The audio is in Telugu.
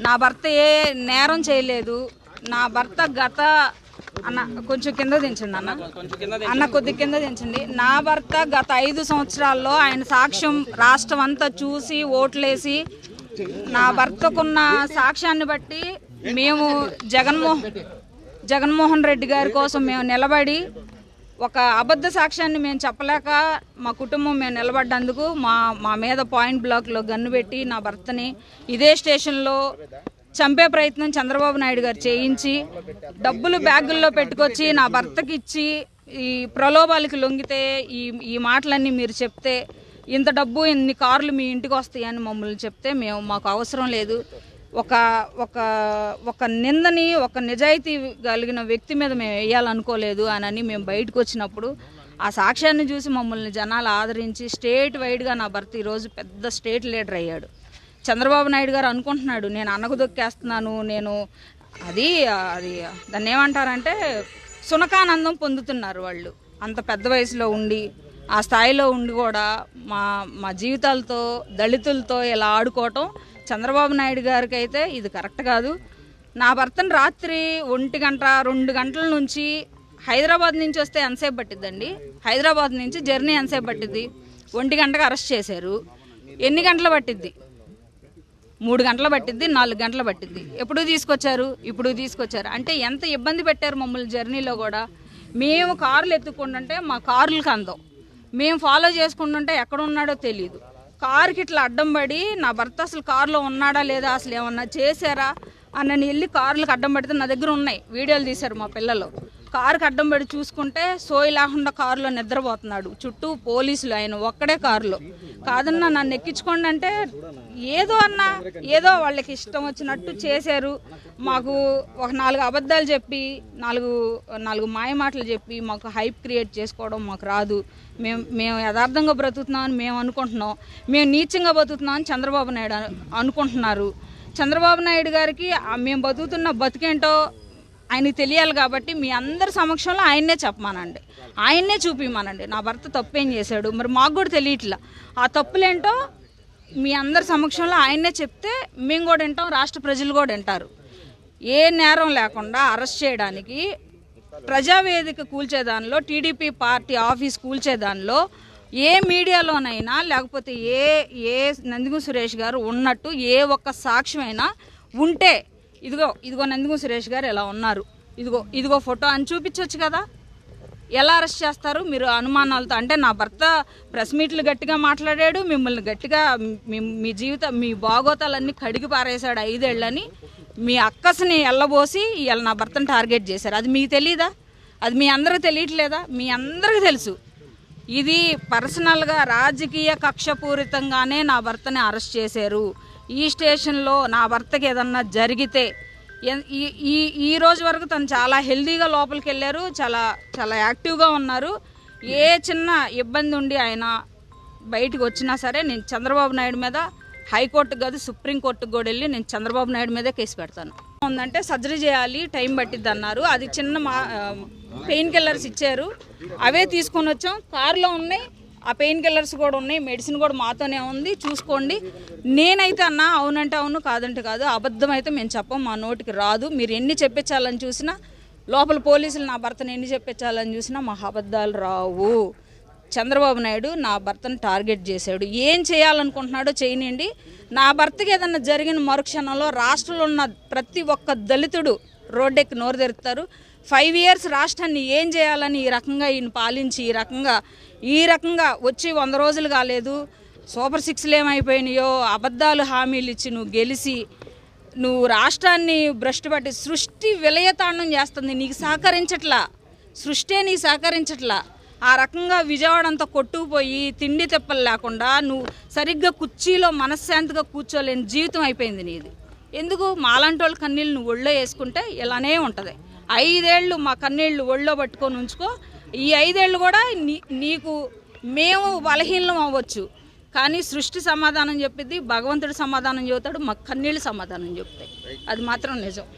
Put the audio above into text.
నా భర్త ఏ నేరం చేయలేదు. నా భర్త గత అన్న కొంచెం కింద దించండి అన్న కొద్ది కింద దించండి. నా భర్త గత 5 సంవత్సరాల్లో ఆయన సాక్ష్యం రాష్ట్రం అంతా చూసి ఓట్లేసి నా భర్తకున్న సాక్ష్యాన్ని బట్టి మేము జగన్మోహన్ రెడ్డి గారి కోసం మేము నిలబడి ఒక అబద్ధ సాక్ష్యాన్ని మేము చెప్పలేక మా కుటుంబం మేము నిలబడ్డందుకు మా మీద పాయింట్ బ్లాక్లో గన్ను పెట్టి నా భర్తని ఇదే స్టేషన్లో చంపే ప్రయత్నం చంద్రబాబు నాయుడు గారు చేయించి డబ్బులు బ్యాగుల్లో పెట్టుకొచ్చి నా భర్తకి ఇచ్చి ఈ ప్రలోభాలకి లొంగితే ఈ మాటలన్నీ మీరు చెప్తే ఇంత డబ్బు ఇన్ని కార్లు మీ ఇంటికి వస్తాయని మమ్మల్ని చెప్తే మాకు అవసరం లేదు. ఒక నిందని ఒక నిజాయితీ కలిగిన వ్యక్తి మీద మేము వేయాలనుకోలేదు అని మేము బయటకు వచ్చినప్పుడు ఆ సాక్ష్యాన్ని చూసి మమ్మల్ని జనాలు ఆదరించి స్టేట్ వైడ్గా నా భర్త ఈరోజు పెద్ద స్టేట్ లీడర్ అయ్యాడు. చంద్రబాబు నాయుడు గారు అనుకుంటున్నాడు నేను అన్నకు దొక్కేస్తున్నాను, నేను అది దాన్ని ఏమంటారంటే సునకానందం పొందుతున్నారు వాళ్ళు. అంత పెద్ద వయసులో ఉండి ఆ స్థాయిలో ఉండి కూడా మా జీవితాలతో దళితులతో ఇలా ఆడుకోవటం చంద్రబాబు నాయుడు గారికి అయితే ఇది కరెక్ట్ కాదు. నా భర్తను రాత్రి 1 గంట 2 గంటల నుంచి హైదరాబాద్ నుంచి వస్తే ఎంతసేపు పట్టిద్దండి? హైదరాబాద్ నుంచి జర్నీ ఎంతసేపు పట్టిద్ది? 1 గంటకు అరెస్ట్ చేశారు. ఎన్ని గంటలు పట్టిద్ది? 3 గంటలు పట్టిద్ది, 4 గంటలు పట్టిద్ది. ఎప్పుడు తీసుకొచ్చారు అంటే ఎంత ఇబ్బంది పెట్టారు మమ్మల్ని జర్నీలో కూడా. మేము కార్లు ఎత్తుకుంటుంటే మా కార్లకు అందం, మేము ఫాలో చేసుకుంటుంటే ఎక్కడ ఉన్నాడో తెలియదు. కారుకి ఇట్లా అడ్డం పడి నా భర్త అసలు కారులో ఉన్నాడా లేదా, అసలు ఏమన్నా చేశారా అని వెళ్ళి కార్లకు అడ్డం పడితే నా దగ్గర ఉన్నాయి వీడియోలు తీశారు మా పిల్లలు. కారుకి అడ్డం పడి చూసుకుంటే సోయి లేకుండా కారులో నిద్రపోతున్నాడు, చుట్టూ పోలీసులు, ఆయన ఒక్కడే కారులో. కాదన్నా నన్ను ఎక్కించుకోండి అంటే ఏదో వాళ్ళకి ఇష్టం వచ్చినట్టు చేశారు. మాకు ఒక 4 అబద్ధాలు చెప్పి 4 మాయ మాటలు చెప్పి మాకు హైప్ క్రియేట్ చేసుకోవడం మాకు రాదు. మేము యథార్థంగా బ్రతుకుతున్నామని మేము అనుకుంటున్నాం, మేము నీచంగా బతుకుతున్నామని చంద్రబాబు నాయుడు అనుకుంటున్నారు. చంద్రబాబు నాయుడు గారికి మేము బతుకుతున్న బతికేంటో ఆయనకి తెలియాలి కాబట్టి మీ అందరి సమక్షంలో ఆయన్నే చెప్పమానండి, ఆయన్నే చూపిమానండి. నా భర్త తప్పేం చేశాడు మరి మాకు కూడా తెలియట్లా. ఆ తప్పులేంటో మీ అందరి సమక్షంలో ఆయన్నే చెప్తే మేము కూడా వింటాం, రాష్ట్ర ప్రజలు కూడా వింటారు. ఏ నేరం లేకుండా అరెస్ట్ చేయడానికి ప్రజావేదిక కూల్చేదానిలో, టీడీపీ పార్టీ ఆఫీస్ కూల్చేదానిలో ఏ మీడియాలోనైనా లేకపోతే ఏ నందిగం సురేష్ గారు ఉన్నట్టు ఏ ఒక్క సాక్ష్యమైనా ఉంటే ఇదిగో నందిగం సురేష్ గారు ఎలా ఉన్నారు, ఇదిగో ఫోటో అని చూపించవచ్చు కదా. ఎలా అరెస్ట్ చేస్తారు మీరు అనుమానాలతో? అంటే నా భర్త ప్రెస్ మీట్లు గట్టిగా మాట్లాడాడు, మిమ్మల్ని గట్టిగా మీ బాగోతాలన్నీ కడిగి పారేశాడు 5 ఏళ్ళని మీ అక్కస్ని ఎల్లబోసి ఇవాళ నా భర్తను టార్గెట్ చేశారు. అది మీకు తెలీదా? అది మీ అందరికీ తెలియట్లేదా? మీ అందరికీ తెలుసు. ఇది పర్సనల్గా రాజకీయ కక్షపూరితంగానే నా భర్తని అరెస్ట్ చేశారు. ఈ స్టేషన్లో నా భర్తకి ఏదన్నా జరిగితే ఈ రోజు వరకు తను చాలా హెల్దీగా లోపలికి వెళ్ళారు, చాలా యాక్టివ్గా ఉన్నారు. ఏ చిన్న ఇబ్బంది ఉండి ఆయన బయటకు వచ్చినా సరే నేను చంద్రబాబు నాయుడు మీద హైకోర్టుకు కాదు సుప్రీంకోర్టుకు కూడా వెళ్ళి నేను చంద్రబాబు నాయుడు మీదే కేసు పెడతాను. ఉందంటే సర్జరీ చేయాలి, టైం పట్టిద్ది అన్నారు. అది చిన్న పెయిన్ కిల్లర్స్ ఇచ్చారు, అవే తీసుకొని వచ్చాం. కారులో ఉన్నాయి, ఆ పెయిన్ కిల్లర్స్ కూడా ఉన్నాయి, మెడిసిన్ కూడా మాతోనే ఉంది, చూసుకోండి. నేనైతే అవునంటే అవును, కాదంటే కాదు. అబద్ధం అయితే మేము చెప్పం, మా నోటికి రాదు. మీరు ఎన్ని చెప్పించాలని చూసినా, లోపల పోలీసులు నా భర్తను ఎన్ని చెప్పించాలని చూసినా మా అబద్ధాలు రావు. చంద్రబాబు నాయుడు నా భర్తను టార్గెట్ చేశాడు. ఏం చేయాలనుకుంటున్నాడో చేయనండి. నా భర్తకి ఏదన్నా జరిగిన మరుక్షణంలో రాష్ట్రంలో ఉన్న ప్రతి ఒక్క దళితుడు రోడ్డెక్కి నోరు తెరుస్తారు. 5 years రాష్ట్రాన్ని ఏం చేయాలని ఈ రకంగా ఈయన పాలించి ఈ రకంగా వచ్చి 100 రోజులు కాలేదు. సూపర్ 6లు ఏమైపోయినాయో, అబద్ధాలు హామీలు ఇచ్చి నువ్వు గెలిచి నువ్వు రాష్ట్రాన్ని భ్రష్టు పట్టి సృష్టి విలయతాండం చేస్తుంది. నీకు సహకరించట్లా, సృష్టి నీకు సహకరించట్లా. ఆ రకంగా విజయవాడ అంతా కొట్టుకుపోయి తిండి తిప్పలు లేకుండా నువ్వు సరిగ్గా కుర్చీలో మనశ్శాంతిగా కూర్చోలేని జీవితం అయిపోయింది నీది. ఎందుకు మాలాంటి వాళ్ళ కన్నీళ్ళు నువ్వు ఒళ్ళో వేసుకుంటే ఇలానే ఉంటుంది. 5 ఏళ్ళు మా కన్నీళ్ళు ఒళ్ళో పట్టుకొని ఉంచుకో. ఈ 5 ఏళ్ళు కూడా నీకు మేము బలహీనం అవ్వచ్చు, కానీ సృష్టి సమాధానం చెప్పిద్ది, భగవంతుడు సమాధానం చెబుతాడు, మా కన్నీళ్ళు సమాధానం చెప్తాయి. అది మాత్రం నిజం.